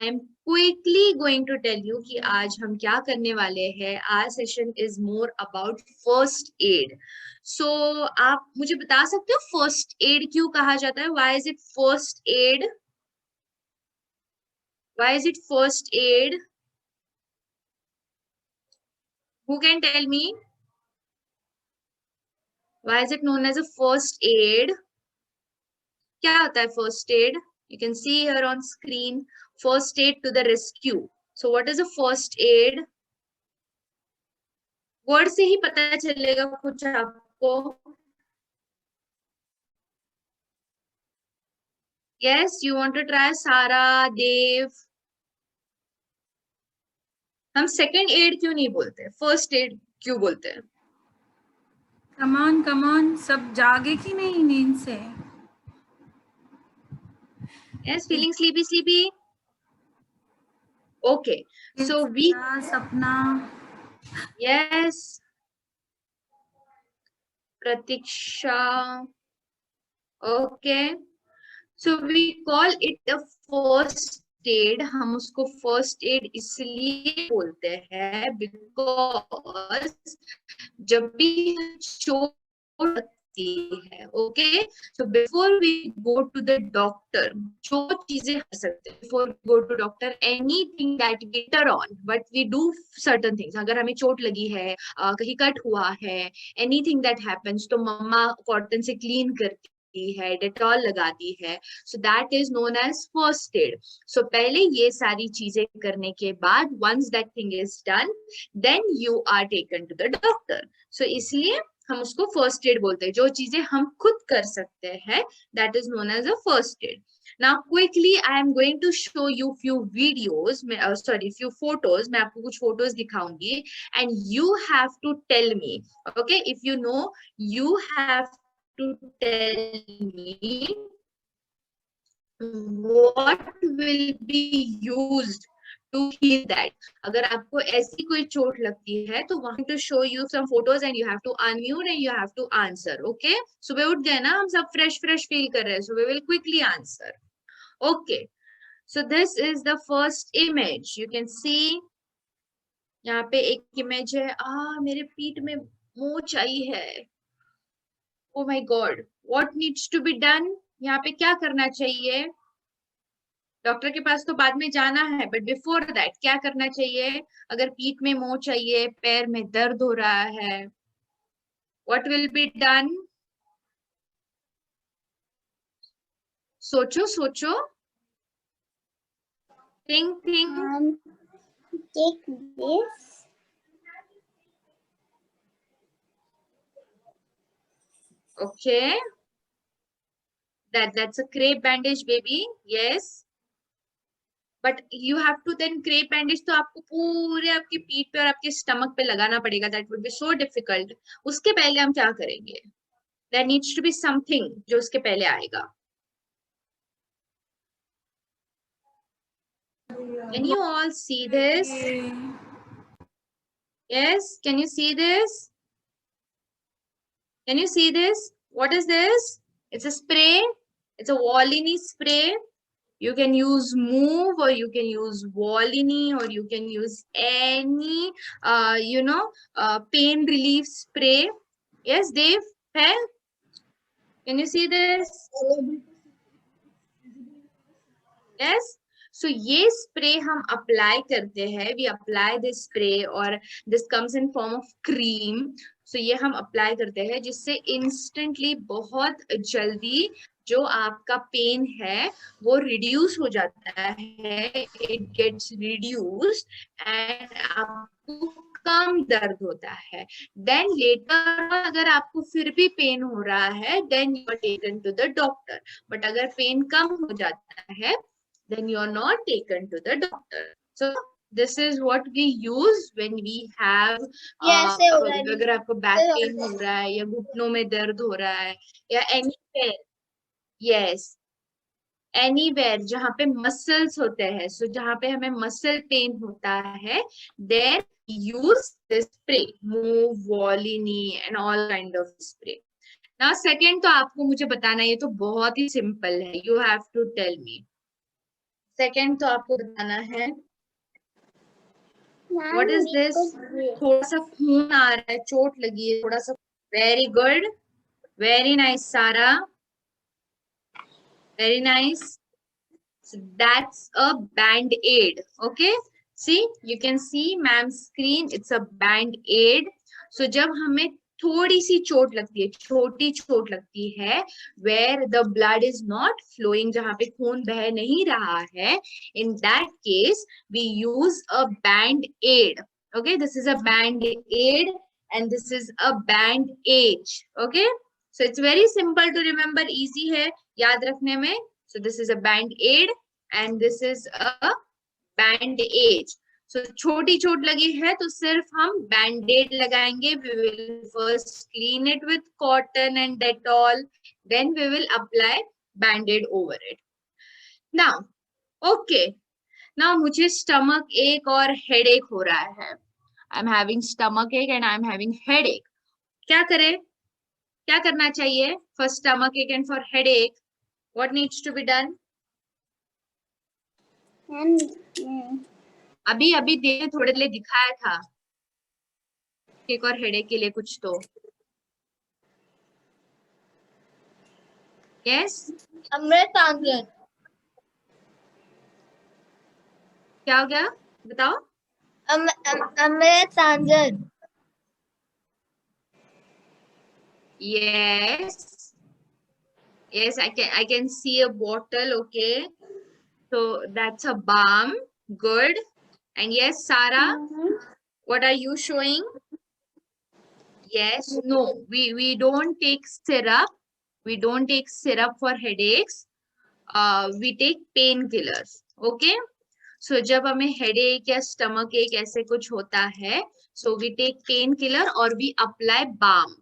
I am quickly going to tell you कि आज हम क्या करने वाले हैं। आज session is more about first aid. So आप मुझे बता सकते हो फर्स्ट एड क्यों कहा जाता है? Why is it first aid? Why is it first aid? Who can tell me why is it known as a first aid? क्या होता है first aid? You can see here on screen, first aid to the rescue. So what is a first aid? Word से ही पता चलेगा कुछ आपको। Yes, you want to try? सारा, देव। हम सेकंड एड क्यों नहीं बोलते, फर्स्ट एड क्यों बोलते हैं? कमान सब जागे कि नहीं नींद से? Yes, feeling sleepy? Okay, so we Sapna. yes, Pratiksha. Okay, so we call it a first aid. हम उसको फर्स्ट एड इसलिए बोलते हैं बिकॉज जब भी चोट लगती है, okay, so before we go to the doctor, जो चीजें कर सकते हैं before go to doctor, anything that we turn on, but we do certain things. अगर हमें चोट लगी है, कहीं कट हुआ है, एनीथिंग दैट हैपेंस, तो मम्मा कॉटन से क्लीन करती है, डेटॉल लगाती है, so that is known as first aid. सो पहले ये सारी चीजें करने के बाद, once that thing is done, then you are taken to the doctor. So इसलिए हम उसको फर्स्ट एड बोलते हैं। जो चीजें हम खुद कर सकते हैं, that is known as a first aid. Now quickly I am going to show you few videos, few photos. मैं आपको कुछ photos दिखाऊंगी and you have to tell me, okay, if you know, you have to tell me what will be used to heal that. अगर आपको ऐसी कोई चोट लगती है तो वहां to show you some photos and you have to unmute and you have to answer. Okay, सुबह उठ गए ना, हम सब फ्रेश फील कर रहे हैं, so we will quickly answer. Okay, so this is the first image. You can see यहाँ पे एक इमेज है। मेरे पीठ में मोच आई है। Oh my God, what needs to be done? यहाँ पे क्या करना चाहिए? डॉक्टर के पास तो बाद में जाना है, बट बिफोर दैट क्या करना चाहिए? अगर पीठ में मोच चाहिए, पैर में दर्द हो रहा है, व्हाट विल बी डन? सोचो सोचो, think Take this. Okay, that's a crepe bandage, baby. Yes, but you have to then crepe bandage तो आपको पूरे आपकी पीठ पे और आपके स्टमक पे लगाना पड़ेगा। That would be so difficult. उसके पहले हम क्या करेंगे? There needs to be something जो उसके पहले आएगा। Can you all see this? Yes, can you see this? Can you see this? What is this? It's a spray. It's a Volini spray. You can use Move or you can use Volini or you can use any pain relief spray. Yes, Dave, है? Can you see this? Yes. So ये spray हम apply करते हैं. We apply this spray और this comes in form of cream. So ये हम apply करते हैं जिससे instantly बहुत जल्दी जो आपका पेन है वो रिड्यूस हो जाता है। इट गेट्स रिड्यूस्ड एंड आपको कम दर्द होता है। देन लेटर अगर आपको फिर भी पेन हो रहा है, then you are taken to the doctor. But अगर पेन कम हो जाता है, then you are not taken to the doctor. So this is what we use when we have अगर आपको बैक पेन हो रहा है या घुटनों में दर्द हो रहा है या anywhere, yes, anywhere जहाँ पे मसल्स होते हैं, so जहाँ पे हमें मसल पेन होता है, then use this spray, Move, Volini and all kind of spray. Now second तो आपको मुझे बताना, ये तो बहुत ही सिंपल है, you have to tell me second तो आपको बताना है Ma'am, what is we this. could थोड़ा सा खून आ रहा है, चोट लगी है थोड़ा सा। वेरी गुड, वेरी नाइस सारा, very nice. So that's a band-aid. Okay, see, you can see ma'am's screen, it's a band-aid. So जब हमें थोड़ी सी चोट लगती है, छोटी चोट लगती है, where the blood is not flowing, जहाँ पे खून बह नहीं रहा है, in that case we use a band-aid. Okay, this is a band-aid and this is a bandage. Okay, so it's very simple to remember, easy है याद रखने में. So this is a band-aid and this is a bandage. So छोटी चोट लगी है तो सिर्फ हम बैंडेड लगाएंगे. We will first clean it with cotton and Dettol. Then we will apply band-aid over it. Now, okay. Now मुझे stomach ache और headache हो रहा है. I'm having stomach ache and I'm having headache. क्या करें? क्या करना चाहिए? For stomach ache and for headache, what needs to be done? अभी अभी देने थोड़े लिए दिखाया था एक और हेडेक के लिए कुछ तो. यस, अमृतांजन. क्या हो गया बताओ. Amrutanjan. Yes, yes, I can see a bottle. Okay, so that's a balm. Good. And yes, Sarah, what are you showing? Yes, no, we don't take syrup. We don't take syrup for headaches. We take painkillers. Okay. So जब हमें headache या stomach ache ऐसे कुछ होता है, so we take painkiller or we apply balm.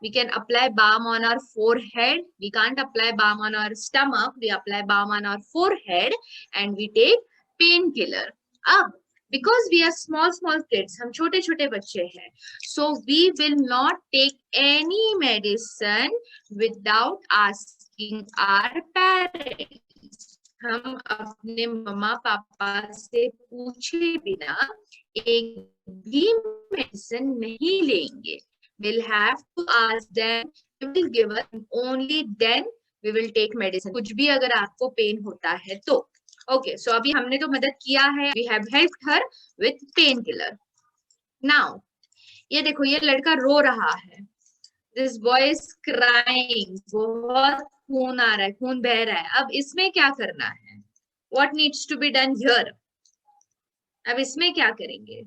We can apply balm on our forehead. We can't apply balm on our stomach. We apply balm on our forehead and we take painkiller. अब because we are small kids, हम छोटे छोटे बच्चे हैं, so we will not take any medicine without asking our parents. हम अपने मम्मा पापा से पूछे बिना एक भी मेडिसिन नहीं लेंगे. We'll have to ask them. They will give us, only then we will take medicine. कुछ भी अगर आपको पेन होता है तो. Okay, so अभी हमने तो मदद किया है. We have helped her with painkiller. Now, ये देखो ये लड़का रो रहा है. This boy is crying. बहुत खून आ रहा है, खून बह रहा है. अब इसमें क्या करना है? What needs to be done here? अब इसमें क्या करेंगे?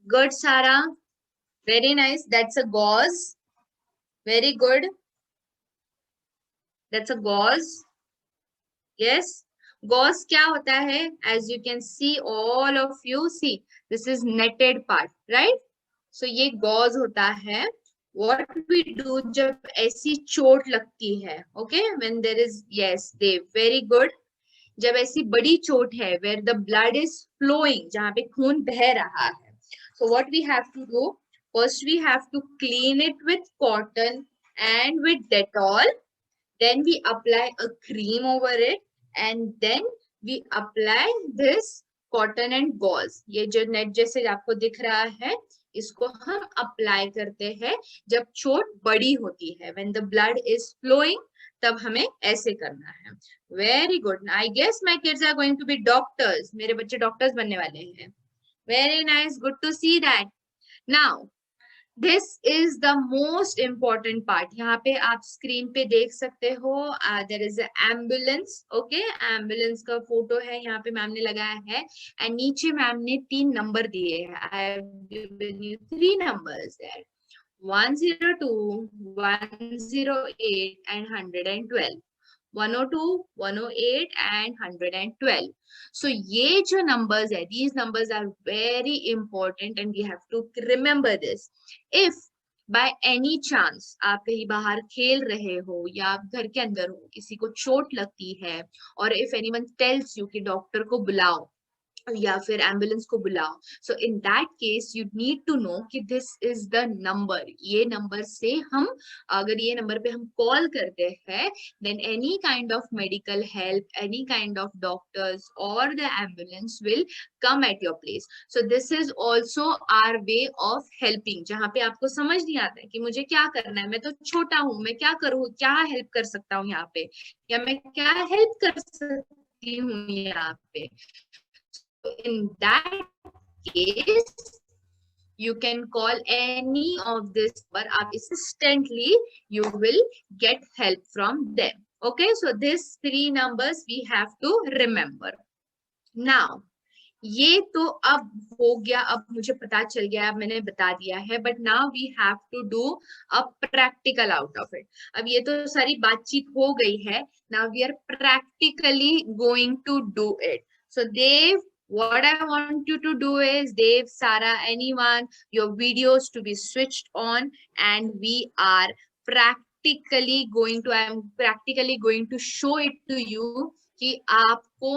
Good, Sarah. Very nice. That's a gauze. Very good. That's a gauze. Yes. Gauze क्या होता है? As you can see, all of you see, this is netted part, right? So ये gauze होता है. What we do जब ऐसी चोट लगती है, okay? When there is, yes, they very good. जब ऐसी बड़ी चोट है, where the blood is flowing, जहाँ पे खून बह रहा है. So what we have to do? First we have to clean it with cotton and with Dettol. Then we apply a cream over it and then we apply this cotton and gauze. ये जो net जैसे आपको दिख रहा है, इसको हम apply करते हैं जब चोट बड़ी होती है. When the blood is flowing, तब हमें ऐसे करना है. Very good. I guess my kids are going to be doctors. मेरे बच्चे डॉक्टर्स बनने वाले हैं. Very nice. Good to see that. Now, this is the most important part. यहाँ पे आप स्क्रीन पे देख सकते हो. There is an ambulance. Okay, ambulance का फोटो है यहाँ पे मैम ने लगाया है. And नीचे मैम ने 3 नंबर दिए हैं. I have given you 3 numbers there. 102, 108 and 112. 102, 108 and 112. So ये जो numbers है, these numbers are very important and we have to remember this. If by any chance आप कहीं बाहर खेल रहे हो या आप घर के अंदर हो, किसी को चोट लगती है और if anyone tells you कि डॉक्टर को बुलाओ, या फिर एम्बुलेंस को बुलाओ. So in that case you need to know कि दिस इज द नंबर. ये नंबर से हम, अगर ये नंबर पे हम कॉल करते हैं, then any kind of medical help, any kind of doctors और the ambulance will come at your place. So this is also our way of helping. जहाँ पे आपको समझ नहीं आता है कि मुझे क्या करना है, मैं तो छोटा हूँ, मैं क्या करूँ, क्या हेल्प कर सकता हूँ यहाँ पे, या मैं क्या हेल्प कर सकती हूँ यहाँ पे. In that case, you can call any of this, but instantly you will get help from them. Okay, so these three numbers we have to remember. Now, ये तो अब हो गया, अब मुझे पता चल गया, अब मैंने बता दिया है, but now we have to do a practical out of it. अब ये तो सारी बातचीत हो गई है, now we are practically going to do it. So Dev, what I want you to do is, Dev, Sarah, anyone, your videos to be switched on, and we are practically going to, I am practically going to show it to you कि आपको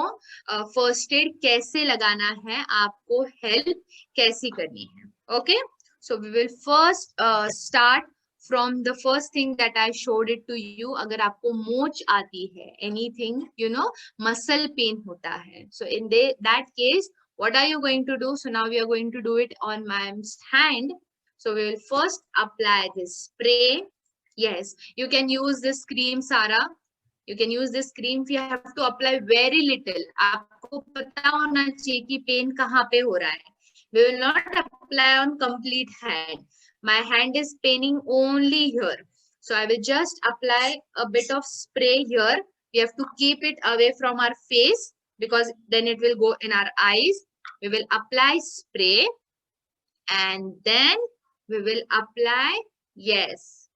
first aid कैसे लगाना है, आपको help कैसी करनी है. Okay, so we will first start from the first thing that I showed it to you. अगर आपको मोच आती है, anything, you know, muscle pain होता है, so in that case, what are you going to do? So now we are going to do it on mom's hand. So we will first apply this spray. Yes, you can use this cream, Sarah. You can use this cream. You have to apply very little. आपको पता होना चाहिए कि pen कहाँ पे हो रहा है. We will not apply on complete hand. My hand is paining only here, so I will just apply a bit of spray here. We have to keep it away from our face because then it will go in our eyes. We will apply spray and then we will apply, yes,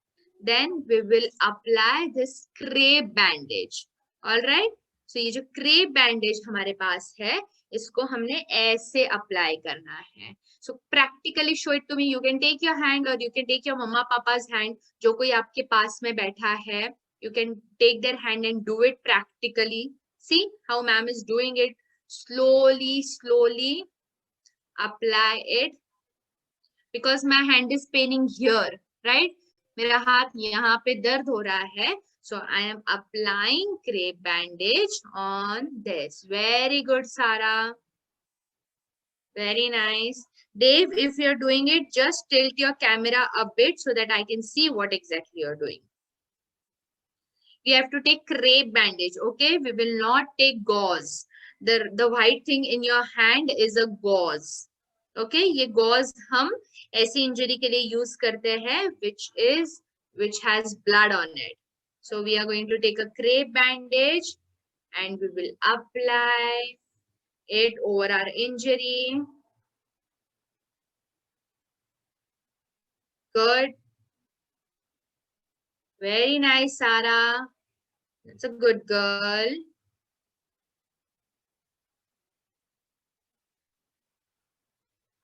then we will apply this crepe bandage. All right, so ये जो crepe bandage हमारे पास है, इसको हमने ऐसे apply करना है. So practically show it to me. You can take your hand or you can take your mama papa's hand. जो कोई आपके पास में बैठा है, you can take their hand and do it practically. See how ma'am is doing it. Slowly, slowly apply it. Because my hand is paining here, right? मेरा हाथ यहाँ पे दर्द हो रहा है. So I am applying crepe bandage on this. Very good, Sarah. Very nice. Dave, if you're doing it, just tilt your camera a bit so that I can see what exactly you're doing. You have to take crepe bandage, okay? We will not take gauze. The white thing in your hand is a gauze. Okay? ये gauze हम ऐसी injury के लिए use करते हैं, which has blood on it. So we are going to take a crepe bandage and we will apply it over our injury. Good. Very nice, Sarah. That's a good girl.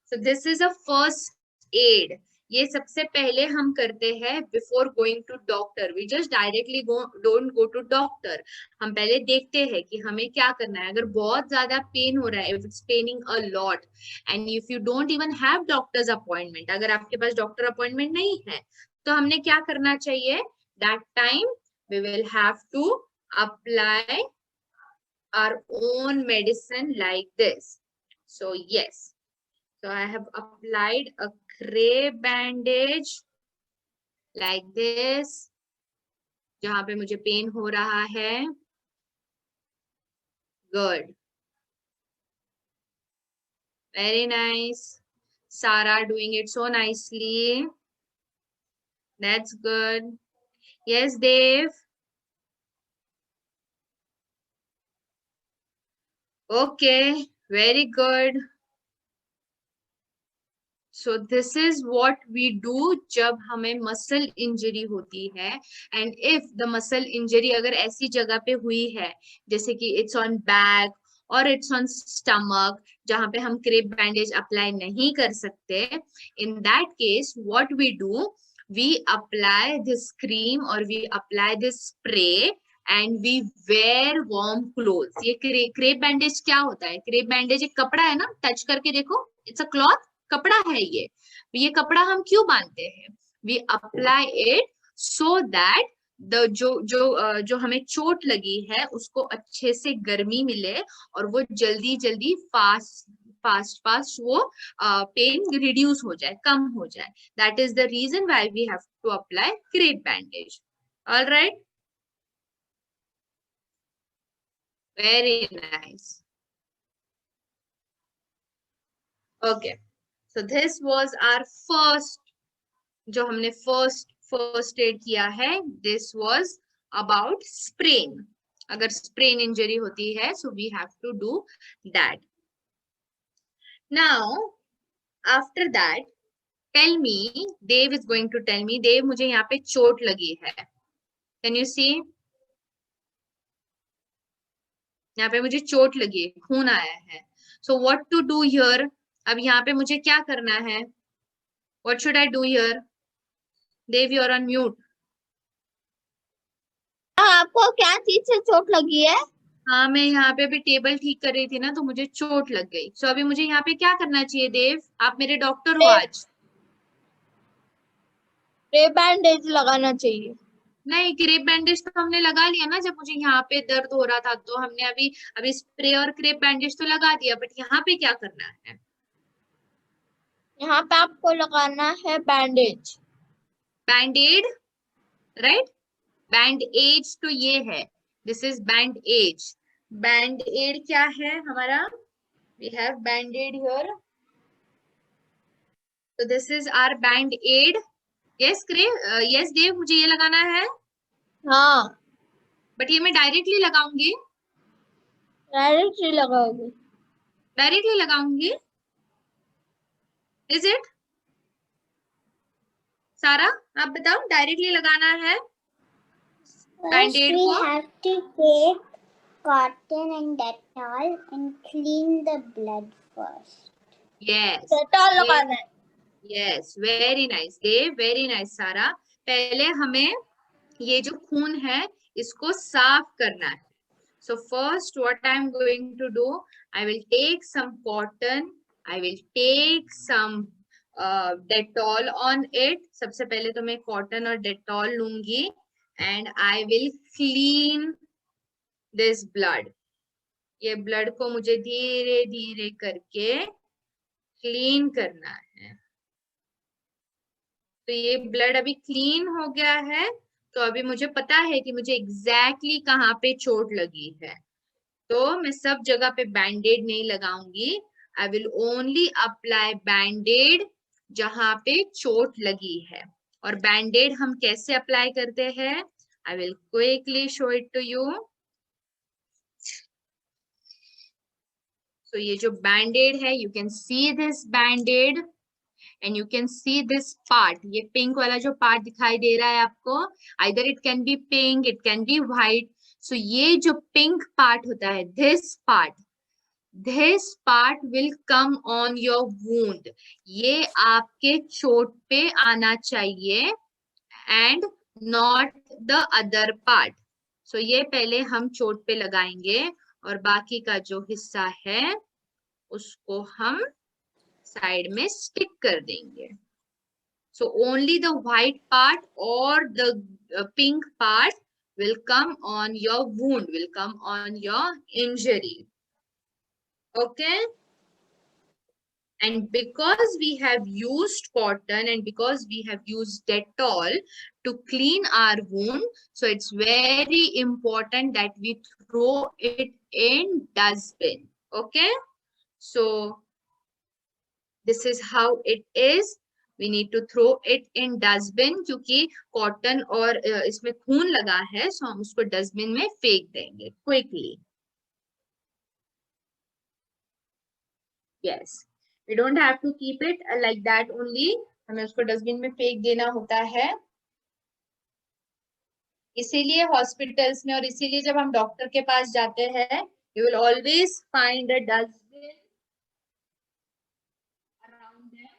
So this is a first aid. ये सबसे पहले हम करते हैं before going to doctor. We just directly don't go to doctor. हम पहले देखते हैं कि हमें क्या करना है. अगर बहुत ज्यादा पेन हो रहा है, if it's paining a lot, and if you don't even have doctor's appointment, अगर आपके पास डॉक्टर अपॉइंटमेंट नहीं है, तो हमने क्या करना चाहिए? That time we will have to apply our own medicine like this. So yes. So I have applied a crepe bandage like this, जहाँ पे मुझे पेन हो रहा है. Good. Very nice. Sarah doing it so nicely. That's good. Yes, Dave. Okay, very good. So this is what we do जब हमें muscle injury होती है. And if the muscle injury अगर ऐसी जगह पे हुई है, जैसे कि it's on back or it's on stomach, जहाँ पे हम crepe bandage apply नहीं कर सकते, in that case what we do, we apply this cream or we apply this spray and we wear warm clothes. ये क्रेप बैंडेज क्या होता है? क्रेप बैंडेज एक कपड़ा है ना, टच करके देखो, इट्स अ क्लॉथ, कपड़ा है ये कपड़ा हम क्यों बांधते हैं? We apply it so that the जो हमें चोट लगी है उसको अच्छे से गर्मी मिले और वो जल्दी जल्दी फास्ट वो पेन रिड्यूस हो जाए, कम हो जाए। That is the reason why we have to apply crepe bandage. All right, very nice. Okay, so this was our first, जो हमने फर्स्ट एड किया है, दिस वाज अबाउट स्प्रेन। अगर स्प्रेन इंजरी होती है so we have to do that. Now after that tell me, Dev is going to tell me, Dev मुझे यहाँ पे चोट लगी है, कैन यू सी? यहाँ पे मुझे चोट लगी है, खून आया है, so what to do here? अब यहाँ पे मुझे क्या करना है? What should I do here? Dev you are on mute. आपको क्या चीज से चोट लगी है? हाँ, मैं यहाँ पे अभी टेबल ठीक कर रही थी ना, तो मुझे चोट लग गई। सो अभी मुझे यहाँ पे क्या करना चाहिए देव? आप मेरे डॉक्टर हो आज। बैंडेज लगाना चाहिए। नहीं, क्रेप बैंडेज तो हमने लगा लिया ना, जब मुझे यहाँ पे दर्द हो रहा था तो हमने अभी स्प्रे और क्रेप बैंडेज तो लगा दिया, बट यहाँ पे क्या करना है? यहाँ पे आपको लगाना है bandage. Band Aid, right? Band Aid तो ये है, this is Band Aid. Band Aid क्या है हमारा? वी हैव बैंडेड हियर, तो this is our Band Aid. Yes yes Dev, मुझे ये लगाना है, हाँ, बट ये मैं डायरेक्टली लगाऊंगी, डायरेक्टली लगाओगे। डायरेक्टली लगाऊंगी, इज इट? सारा आप बताओ, डायरेक्टली लगाना है First, बैंडेड we को? have to take cotton and Dettol and clean the blood first. Yes, Dettol लगाना है। यस, वेरी नाइस देव, वेरी नाइस सारा। पहले हमें ये जो खून है इसको साफ करना है। So first what I am going to do, I will take some cotton, I will take some Dettol on it. सबसे पहले तो मैं cotton और Dettol लूंगी and I will clean this blood. ये blood को मुझे धीरे धीरे करके क्लीन करना है। तो ये ब्लड अभी क्लीन हो गया है, तो अभी मुझे पता है कि मुझे एग्जैक्टली कहाँ पे चोट लगी है। तो मैं सब जगह पे बैंडेड नहीं लगाऊंगी, आई विल ओनली अप्लाई बैंडेड जहां पे चोट लगी है। और बैंडेड हम कैसे अप्लाई करते हैं? I will quickly show it to you. So ये जो बैंडेड है, you can see this Band Aid and you can see this part, ये पिंक वाला जो पार्ट दिखाई दे रहा है आपको, either it can be pink, it can be white. So ये जो पिंक पार्ट होता है, this part will come on your wound. ये आपके चोट पे आना चाहिए and not the other part. So ये पहले हम चोट पे लगाएंगे और बाकी का जो हिस्सा है उसको हम साइड में स्टिक कर देंगे। So only the white part or the pink part will come on your wound, will come on your injury. Okay? And because we have used cotton and because we have used Dettol to clean our wound, so it's very important that we throw it in dustbin. Okay? So this is how it is. We need to throw it in dustbin क्योंकि cotton और इसमें खून लगा है, so हम उसको dustbin में फेंक देंगे quickly. Yes. We don't have to keep it like that only. हमें उसको डस्टबिन में फेंक देना होता है। इसीलिए हॉस्पिटल्स में और इसीलिए जब हम डॉक्टर के पास जाते हैं, you will always find a dustbin around them.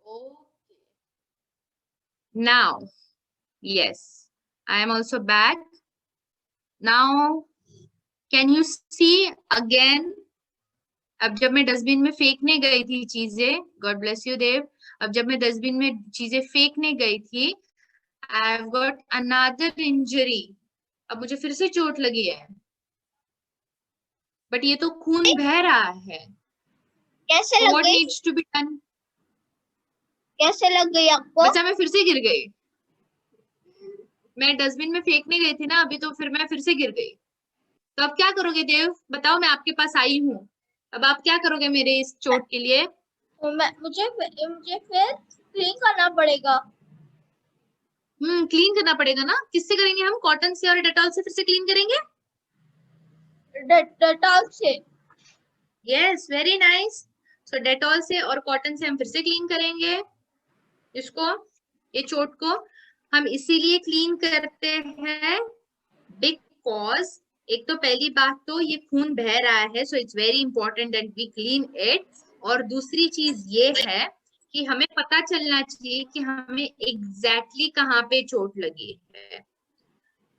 Okay. Now, Yes, I am also back. Now, can you see again? अब जब मैं डस्टबिन में फेंकने गई थी चीजें, गॉड ब्लेस यू देव, अब जब मैं डस्टबिन में चीजें फेंकने गई थी, I have got another injury. अब मुझे फिर से चोट लगी है, बट ये तो खून बह रहा है. कैसे So लग what गई? needs to be done? कैसे लग गई आपको? बच्चा मैं फिर से गिर गई. मैं डस्टबिन में फेंकने गई थी ना अभी, तो फिर मैं फिर से गिर गई. तो अब क्या करोगे देव, बताओ. मैं आपके पास आई हूँ, अब आप क्या करोगे मेरे इस चोट के लिए? तो मुझे फिर क्लीन करना पड़ेगा. क्लीन करना पड़ेगा ना. किससे करेंगे हम? कॉटन से और डेटॉल से फिर से क्लीन करेंगे. डेटॉल से. Yes, very nice. So Dettol से और कॉटन से हम फिर से क्लीन करेंगे इसको, ये चोट को. हम इसीलिए क्लीन करते हैं बिकॉज एक तो पहली बात तो ये खून बह रहा है, so it's very important that we clean it. और दूसरी चीज ये है कि हमें पता चलना चाहिए कि हमें एग्जैक्टली कहाँ पे चोट लगी है.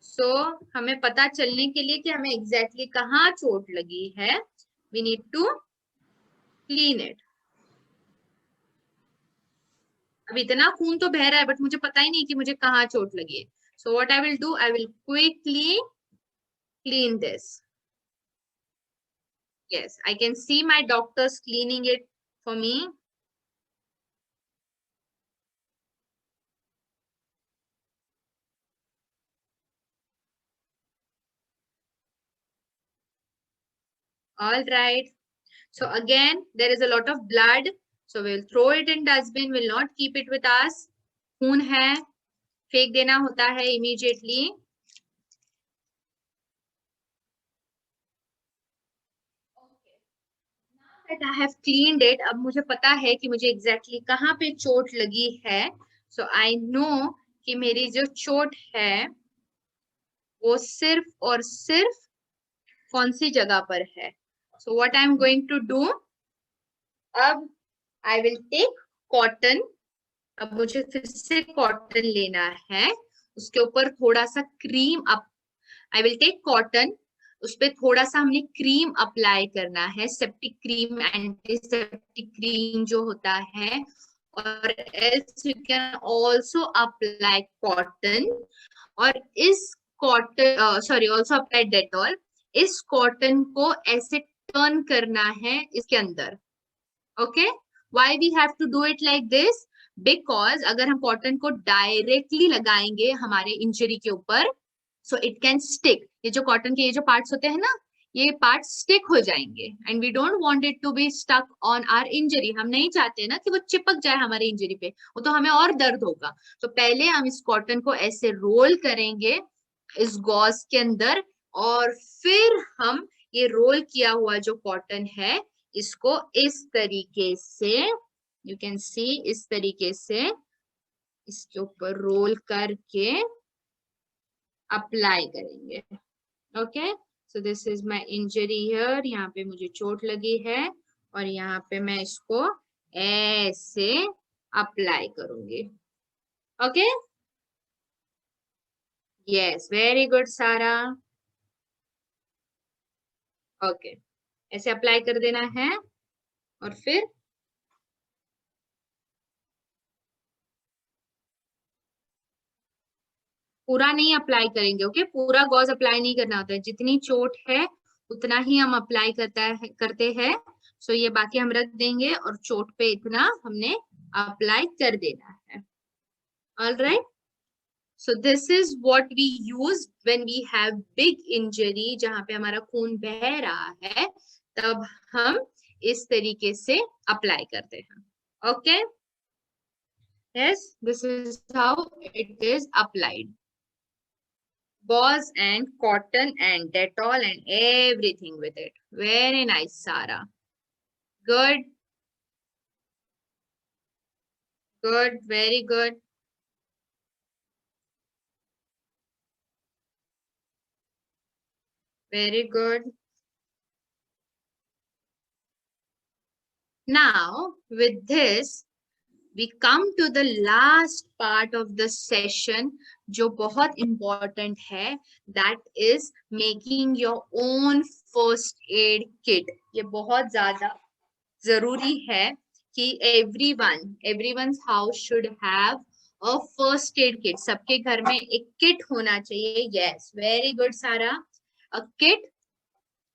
सो हमें पता चलने के लिए कि हमें एग्जैक्टली कहाँ चोट लगी है, we need to clean it. अब इतना खून तो बह रहा है, बट मुझे पता ही नहीं कि मुझे कहाँ चोट लगी है. So what I will do, I will quickly clean this. Yes, I can see my doctors cleaning it for me. All right. So again, there is a lot of blood. So we'll throw it in dustbin. We'll not keep it with us. खून है, फेंक देना होता है immediately. That I have cleaned it. अब मुझे पता है कि मुझे exactly कहाँ पे चोट लगी है. So I know कि मेरी जो चोट है वो सिर्फ और सिर्फ कौन सी जगह पर है. So what I am going to do, अब I will take cotton. अब मुझे फिर से कॉटन लेना है, उसके ऊपर थोड़ा सा cream up. I will take cotton, उस पर थोड़ा सा हमने क्रीम अप्लाई करना है, सेप्टिक क्रीम, एंटीसेप्टिक क्रीम जो होता है. और else you can also apply cotton. और इस cotton sorry also apply Dettol. इस कॉटन को ऐसे टर्न करना है इसके अंदर. Okay, why we have to do it like this, because अगर हम कॉटन को डायरेक्टली लगाएंगे हमारे इंजरी के ऊपर, सो इट कैन स्टिक. ये जो कॉटन के ये जो पार्ट्स होते हैं ना, ये पार्ट स्टिक हो जाएंगे and we don't want it to be stuck on our injury. हम नहीं चाहते ना कि वो चिपक जाए हमारे इंजरी पे, वो तो हमें और दर्द होगा. तो पहले हम इस कॉटन को ऐसे रोल करेंगे इस गॉज के अंदर, और फिर हम ये रोल किया हुआ जो कॉटन है इसको इस तरीके से, यू कैन सी, इस तरीके से इसके ऊपर रोल करके अप्लाई करेंगे. Okay, so this is my injury here. यहाँ पे मुझे चोट लगी है और यहाँ पे मैं इसको ऐसे अप्लाई करूंगी. ओके, यस, वेरी गुड सारा. ओके, ऐसे अप्लाई कर देना है और फिर पूरा नहीं अप्लाई करेंगे. ओके, पूरा गॉज अप्लाई नहीं करना होता है. जितनी चोट है उतना ही हम अप्लाई करते हैं. सो ये बाकी हम रख देंगे और चोट पे इतना हमने अप्लाई कर देना है. All right, so this is what we use when we have big injury, जहां पे हमारा खून बह रहा है, तब हम इस तरीके से अप्लाई करते हैं. Okay, yes, this is how it is applied. Gauze and cotton and Dettol and everything with it. Very nice, Sarah. Good. Good. Very good. Very good. Now, with this, we come to the last part of the session जो बहुत important है, that is making your own first aid kit. ये बहुत ज़्यादा ज़रूरी है कि everyone's house should have a first aid kit. सबके घर में एक kit होना चाहिए. Yes, very good सारा. A kit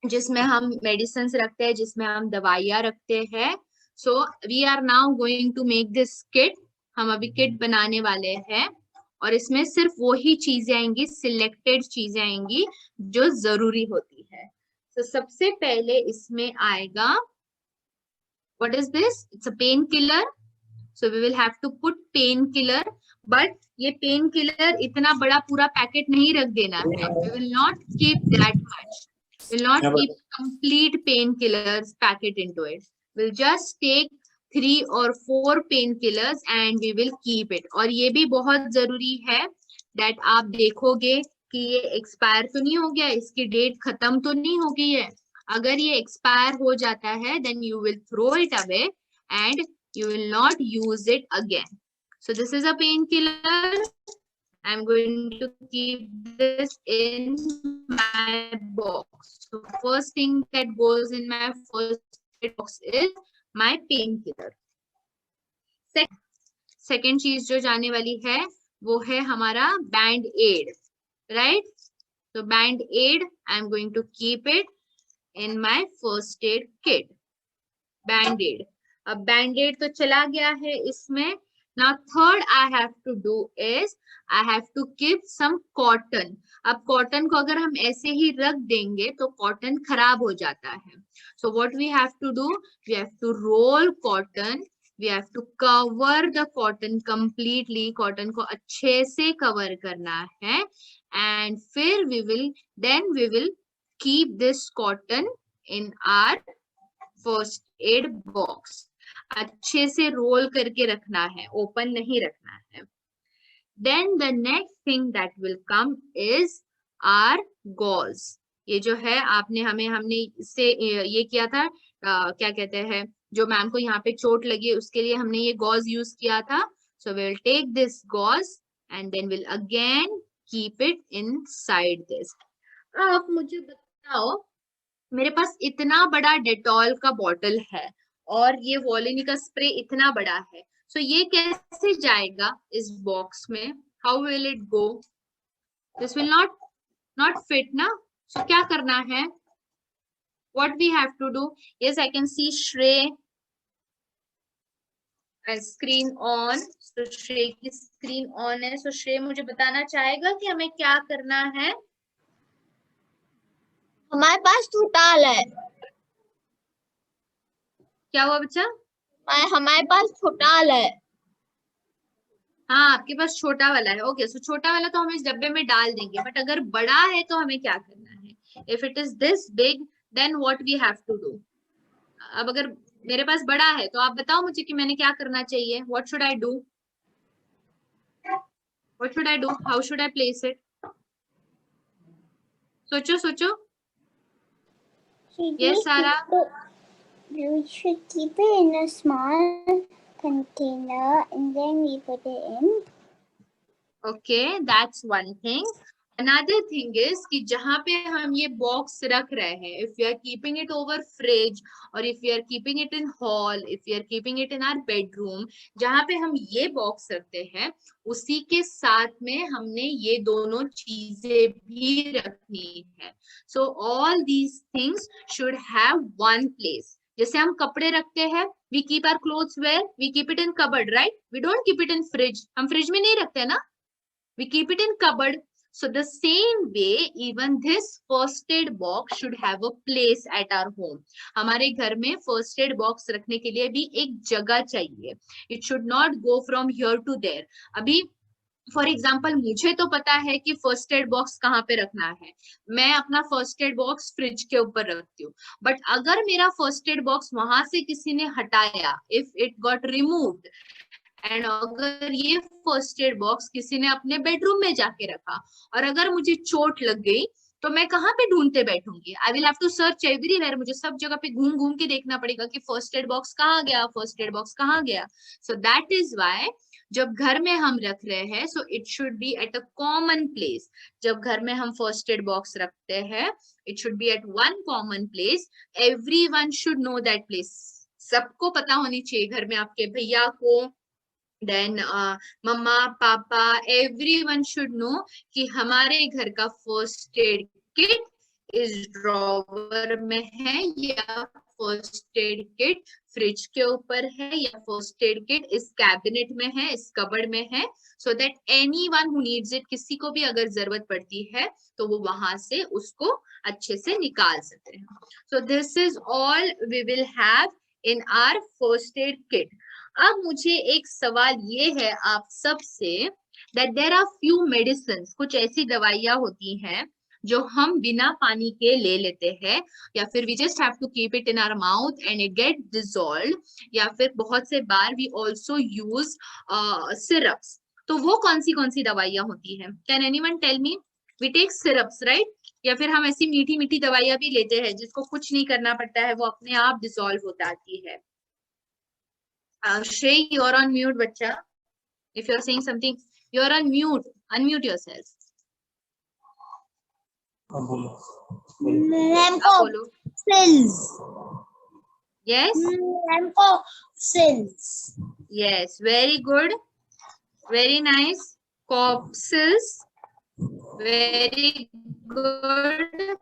जिसमें हम मेडिसिन रखते हैं, जिसमें हम दवाइयाँ रखते हैं. So we are now going to make this kit. हम अभी किट बनाने वाले हैं और इसमें सिर्फ वही चीजें आएंगी, सिलेक्टेड चीजें आएंगी जो जरूरी होती है. So सबसे पहले इसमें आएगा, what is this? It's a painkiller. So we will have to put painkiller. But ये painkiller इतना बड़ा पूरा पैकेट नहीं रख देना है. We will not keep that much. We will not keep complete painkillers packet into it. We'll just take 3 or 4 painkillers and we will keep it. और ये भी बहुत जरूरी है that आप देखोगे कि ये एक्सपायर तो नहीं हो गया, इसकी डेट खत्म तो नहीं हो गई है. अगर ये एक्सपायर हो जाता है then you will throw it away and you will not use it again. So this is a painkiller. I'm going to keep this in my box. So first thing that goes in my first box is my painkiller. Second चीज जो जाने वाली है वो है हमारा band aid, right? So band aid, I'm going to keep it in my first aid kit. Band aid. अब band aid तो चला गया है इसमें. Now third I have to do is I have to keep some cotton. अब cotton को अगर हम ऐसे ही रख देंगे तो cotton खराब हो जाता है. So what we have to do? We have to roll cotton. We have to cover the cotton completely. Cotton को अच्छे से cover करना है. And फिर we will keep this cotton in our first aid box. अच्छे से role करके रखना है, ओपन नहीं रखना है. Then the next thing that will come is our gauze. ये जो है हमने इससे ये किया था, क्या कहते हैं, जो मैम को यहाँ पे चोट लगी उसके लिए हमने ये गॉज यूज किया था. So we will take this gauze and then we'll again keep it inside this. अब मुझे बताओ, मेरे पास इतना बड़ा डेटॉल का बॉटल है और ये वॉलिनी स्प्रे इतना बड़ा है. सो ये कैसे जाएगा इस बॉक्स में? How will it go? This will not fit ना. सो क्या करना है? What we have to do? Yes, I can see Shreya screen on. सो श्रेय की स्क्रीन ऑन है. सो श्रेय मुझे बताना चाहेगा कि हमें क्या करना है. हमारे पास टोटाल है. क्या हुआ बच्चा? हमारे पास छोटाल है. हाँ, आपके पास छोटा वाला है. ओके, सो छोटा वाला तो हम इस डब्बे में डाल देंगे. बट अगर बड़ा है तो हमें क्या करना है? If it is this big then what we have to do. अब अगर मेरे पास बड़ा है तो आप बताओ मुझे कि मैंने क्या करना चाहिए. What should I do? What should I do? How should I place it? सोचो. यस सारा. We should keep it in a small container and then we put it in. Okay, that's one thing. Another thing is कि जहाँ पे हम ये box रख रहे हैं, if we are keeping it over fridge or if we are keeping it in hall, if we are keeping it in our bedroom, जहाँ पे हम ये बॉक्स रखते हैं उसी के साथ में हमने ये दोनों चीजें भी रखनी है. So all these things should have one place. जैसे हम कपड़े रखते हैं, we keep our clothes where? We keep it in cupboard, right? We don't keep it in fridge. हम फ्रिज में नहीं रखते ना. We keep it in cupboard. So the same way, even this first aid box should have a place at our home. हमारे घर में first aid box रखने के लिए भी एक जगह चाहिए. It should not go from here to there. अभी फॉर एग्जाम्पल मुझे तो पता है कि फर्स्ट एड बॉक्स कहाँ पे रखना है. मैं अपना फर्स्ट एड बॉक्स फ्रिज के ऊपर रखती हूँ. बट अगर मेरा फर्स्ट एड बॉक्स वहां से किसी ने हटाया, if it got removed, and अगर ये फर्स्ट एड बॉक्स किसी ने अपने बेडरूम में जाके रखा और अगर मुझे चोट लग गई तो मैं कहाँ पे ढूंढते बैठूंगी? I will have to search everywhere, मुझे सब जगह पे घूम घूम के देखना पड़ेगा कि फर्स्ट एड बॉक्स कहाँ गया, फर्स्ट एड बॉक्स कहाँ गया. सो दैट इज वाई जब घर में हम रख रहे हैं, so it should be at a common place. जब घर में हम फर्स्ट एड बॉक्स रखते हैं, it should be at one common place. Everyone should know that place. सबको पता होनी चाहिए, घर में आपके भैया को, देन मम्मा पापा, एवरीवन शुड नो कि हमारे घर का फर्स्ट एड किट इस ड्रॉवर में है, या फर्स्ट एड किट फ्रिज के ऊपर है, या फर्स्ट एड किट इस कैबिनेट में है, इस कबर्ड में है. So that anyone who needs it, किसी को भी अगर जरूरत पड़ती है तो वो वहां से उसको अच्छे से निकाल सकते हैं. So this is all we will have in our first aid kit. अब मुझे एक सवाल ये है आप सब से, that there are few medicines, कुछ ऐसी दवाइयां होती हैं जो हम बिना पानी के ले लेते हैं, या फिर we just have to keep it in our mouth and it get dissolved, या फिर बहुत से बार we also use syrups. तो वो कौन सी दवाइयां होती हैं? Can anyone tell me? We take syrups, right? या फिर हम ऐसी मीठी मीठी दवाइयां भी लेते हैं जिसको कुछ नहीं करना पड़ता है, वो अपने आप डिसॉल्व हो जाती है. Shrey, you're on mute, bacha. If you're saying something, you're on mute. Unmute yourself. Cells. Yes? Cells. Yes, very good. Very nice. Corpses. Very good.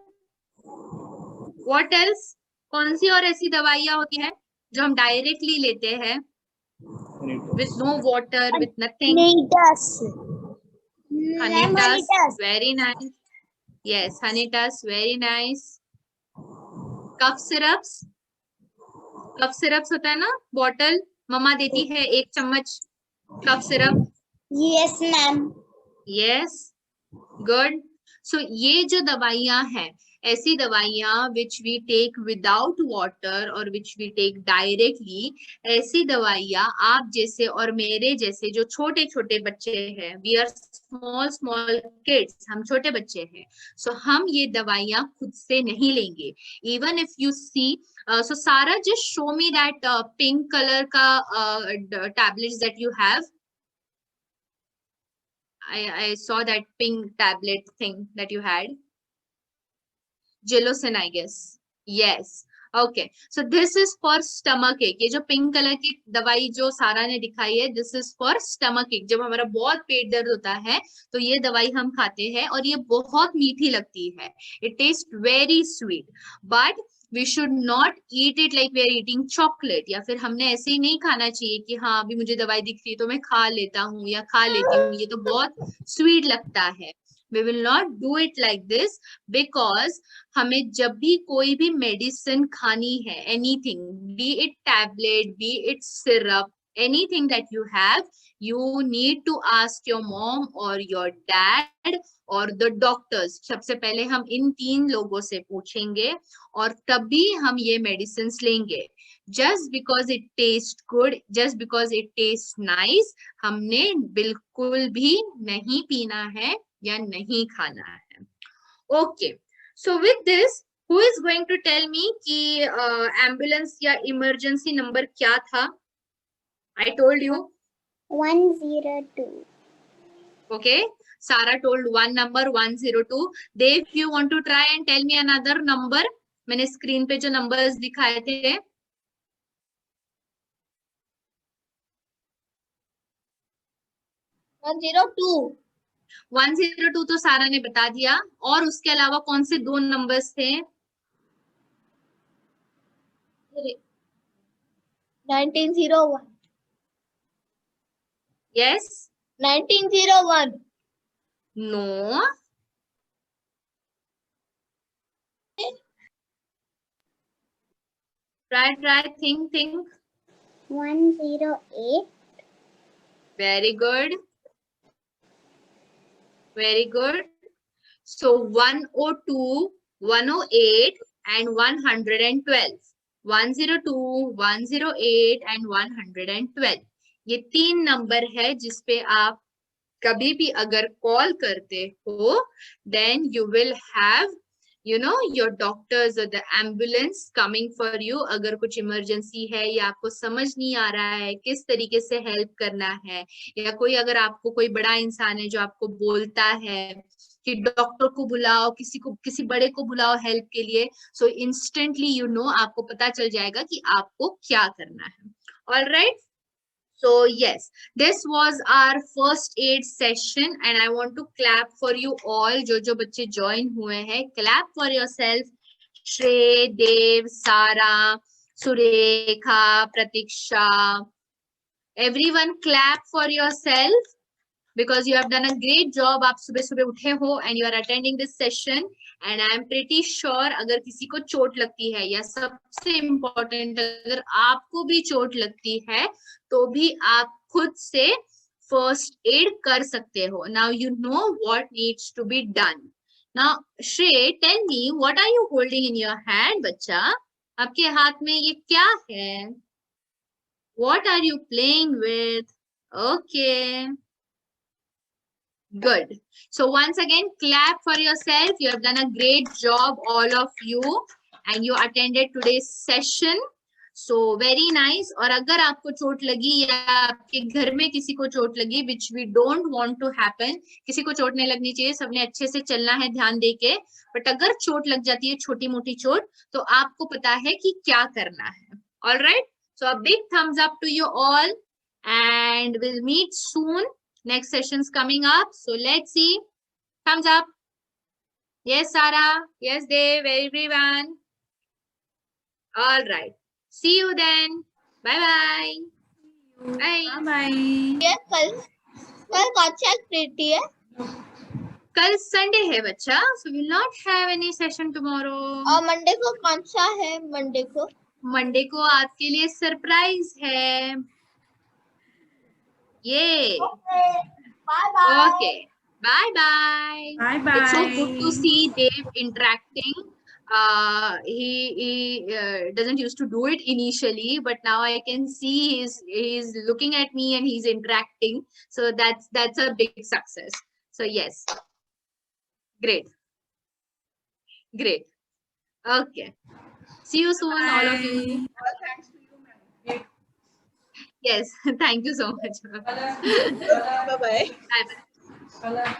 What else? कौन सी और ऐसी दवाइयाँ होती हैं जो हम डायरेक्टली लेते हैं with no water, with nothing? Honeytus. Very nice. Yes, honeytus. Very nice. Cough syrups. Cough syrups होता है ना, बॉटल मम्मा देती है 1 चम्मच cough syrup. Yes, ma'am. Yes, good. So ये जो दवाइयाँ हैं, ऐसी दवाइयाँ which we take without water और which we take directly, ऐसी दवाइयाँ आप जैसे और मेरे जैसे जो छोटे छोटे बच्चे हैं, we are small kids, हम छोटे बच्चे हैं, so हम ये दवाइयाँ खुद से नहीं लेंगे. Even if you see, so Sara, just show me that pink color का tablets that you have. I saw that pink tablet thing that you had. Gelosin, I guess. Yes. Okay. So this is for stomach ache. ये जो pink colour की दवाई जो सारा ने दिखाई है, this is for stomach ache. जब हमारा बहुत पेट दर्द होता है तो ये दवाई हम खाते हैं और ये बहुत मीठी लगती है. It tastes very sweet. But we should not eat it like we are eating chocolate. या फिर हमने ऐसे ही नहीं खाना चाहिए कि हाँ अभी मुझे दवाई दिख रही है तो मैं खा लेता हूँ या खा लेती हूँ, ये तो बहुत स्वीट लगता है. We will not do it like this, because हमें जब भी कोई भी मेडिसिन खानी है, anything, be it tablet, be it syrup, anything that you have, you need to ask your mom or your dad or the doctors. सबसे पहले हम इन 3 लोगों से पूछेंगे और तभी हम ये मेडिसिन लेंगे. Just because it tastes good, just because it tastes nice, हमने बिल्कुल भी नहीं पीना है या नहीं खाना है. Okay, so with this, who is going to tell me कि एम्बुलेंस या इमरजेंसी नंबर क्या था? I told you 102. Okay, Sarah told one number 102. Dev, you want to try and tell me another number? मैंने screen पे जो numbers दिखाए थे. $102. 102 तो सारा ने बता दिया. और उसके अलावा कौन से 2 नंबर्स थे? 1901. Yes. 1901. No. Try, think. 108. Very good. Very good. So 102, 108 and 112. 102, 108 and 112. ये 3 नंबर है जिसपे आप कभी भी अगर कॉल करते हो, then you will have your doctors or the ambulance coming for you. अगर कुछ इमरजेंसी है या आपको समझ नहीं आ रहा है किस तरीके से हेल्प करना है, या कोई अगर आपको कोई बड़ा इंसान है जो आपको बोलता है कि डॉक्टर को बुलाओ, किसी बड़े को बुलाओ हेल्प के लिए, सो इंस्टेंटली आपको पता चल जाएगा कि आपको क्या करना है. Alright, so yes, this was our first aid session and I want to clap for you all. जो बच्चे join हुए हैं, clap for yourself. श्रेय, देव, सारा, सुरेखा, प्रतीक्षा, everyone clap for yourself because you have done a great job. आप सुबह सुबह उठे हो and you are attending this session and I am pretty sure अगर किसी को चोट लगती है, या सबसे important अगर आपको भी चोट लगती है, तो भी आप खुद से first aid कर सकते हो. Now you know what needs to be done. Now Shrey, tell me what are you holding in your hand, बच्चा? आपके हाथ में ये क्या है? What are you playing with? Okay. Good. So once again, clap for yourself. You have done a great job, all of you, and you attended today's session. So very nice. और अगर आपको चोट लगी या आपके घर में किसी को चोट लगी, which we don't want to happen, किसी को चोट नहीं लगनी चाहिए, सबने अच्छे से चलना है ध्यान देके. बट अगर चोट लग जाती है, छोटी मोटी चोट, तो आपको पता है कि क्या करना है. All right. So a big thumbs up to you all, and we'll meet soon. Next session's coming up. So let's see. Thumbs up. Yes, Sarah. Yes, Dave. Everyone. All right. See you then. Bye-bye. Bye. Bye. ये कल कौन सी activity है? कल Sunday है बच्चा. So we'll not have any session tomorrow. और Monday को कौन सा है? मंडे को आपके लिए सरप्राइज है. ये. Bye bye. Okay. Bye-bye. Bye It's so bye. good to see Dave interacting. He doesn't used to do it initially, but now I can see he's looking at me and he's interacting. So that's a big success. So yes, great. Okay. See you soon, all of you. Yes, thank you so much. Bye bye. Bye.